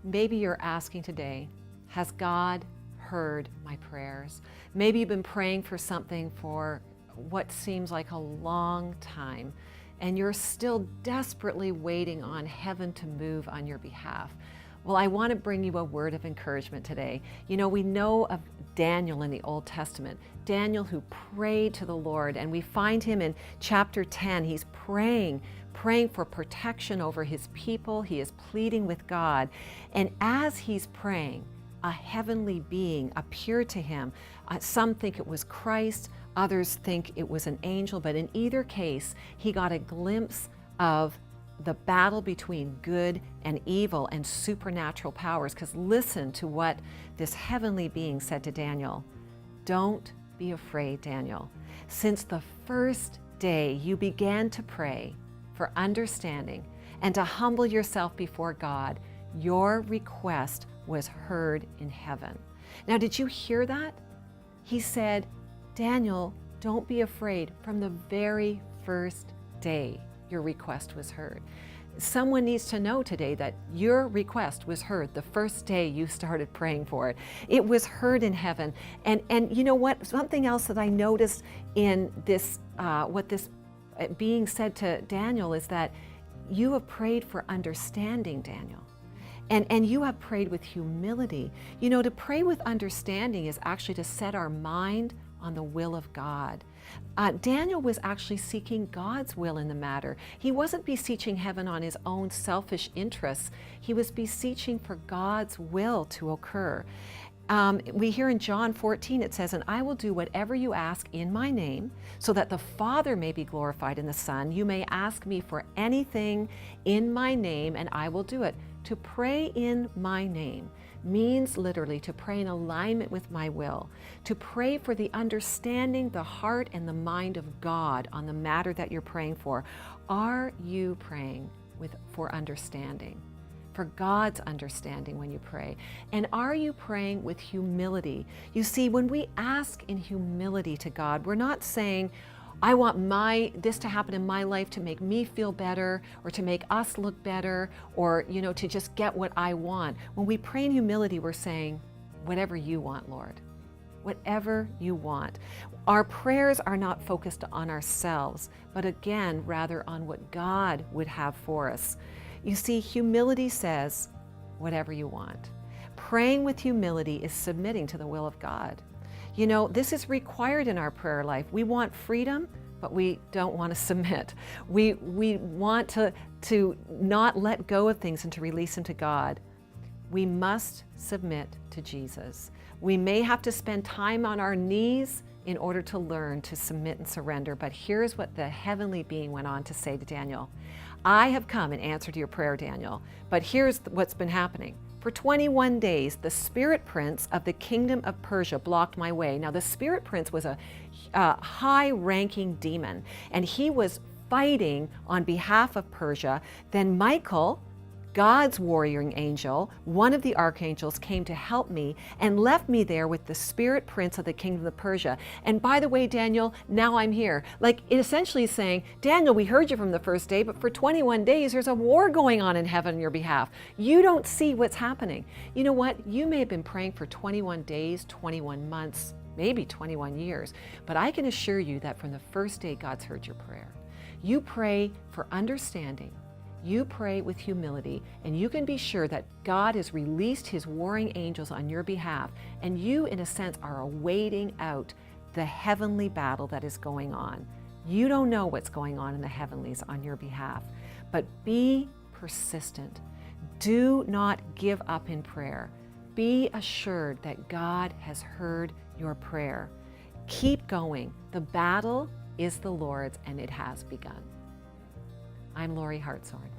Maybe you're asking today, has God heard my prayers? Maybe you've been praying for something for what seems like a long time, and you're still desperately waiting on heaven to move on your behalf. Well, I want to bring you a word of encouragement today. You know, we know of Daniel in the Old Testament, Daniel who prayed to the Lord, and we find him in chapter 10. He's praying for protection over his people. He is pleading with God. And as he's praying, a heavenly being appeared to him. Some think it was Christ, others think it was an angel, but in either case, he got a glimpse of the battle between good and evil and supernatural powers. Because listen to what this heavenly being said to Daniel. Don't be afraid, Daniel. Since the first day you began to pray for understanding and to humble yourself before God, your request was heard in heaven. Now, did you hear that? He said, Daniel, don't be afraid. From the very first day, your request was heard. Someone needs to know today that your request was heard the first day you started praying for it. It was heard in heaven. And you know what? Something else that I noticed in this, what this being said to Daniel is that you have prayed for understanding, Daniel. And you have prayed with humility. You know, to pray with understanding is actually to set our mind on the will of God. Daniel was actually seeking God's will in the matter. He wasn't beseeching heaven on his own selfish interests. He was beseeching for God's will to occur. We hear in John 14, it says, and I will do whatever you ask in my name, so that the Father may be glorified in the Son. You may ask me for anything in my name, and I will do it. To pray in my name means literally to pray in alignment with my will, to pray for the understanding, the heart, and the mind of God on the matter that you're praying for. Are you praying for understanding? For God's understanding when you pray? And are you praying with humility? You see, when we ask in humility to God, we're not saying, I want this to happen in my life to make me feel better, or to make us look better, or, you know, to just get what I want. When we pray in humility, we're saying, whatever you want, Lord. Whatever you want. Our prayers are not focused on ourselves, but again, rather on what God would have for us. You see, humility says, whatever you want. Praying with humility is submitting to the will of God. You know, this is required in our prayer life. We want freedom, but we don't want to submit. We want to not let go of things and to release them to God. We must submit to Jesus. We may have to spend time on our knees in order to learn to submit and surrender. But here's what the heavenly being went on to say to Daniel. I have come in answer to your prayer, Daniel, but here's what's been happening. For 21 days, the spirit prince of the kingdom of Persia blocked my way. Now, the spirit prince was a high-ranking demon, and he was fighting on behalf of Persia. Then Michael, God's warrior angel, one of the archangels, came to help me and left me there with the spirit prince of the kingdom of Persia. And by the way, Daniel, now I'm here. Like, it essentially is saying, Daniel, we heard you from the first day, but for 21 days, there's a war going on in heaven on your behalf. You don't see what's happening. You know what? You may have been praying for 21 days, 21 months, maybe 21 years, but I can assure you that from the first day, God's heard your prayer. You pray for understanding. You pray with humility, and you can be sure that God has released his warring angels on your behalf, and you, in a sense, are awaiting out the heavenly battle that is going on. You don't know what's going on in the heavenlies on your behalf, but be persistent. Do not give up in prayer. Be assured that God has heard your prayer. Keep going. The battle is the Lord's, and it has begun. I'm Lorie Hartshorn.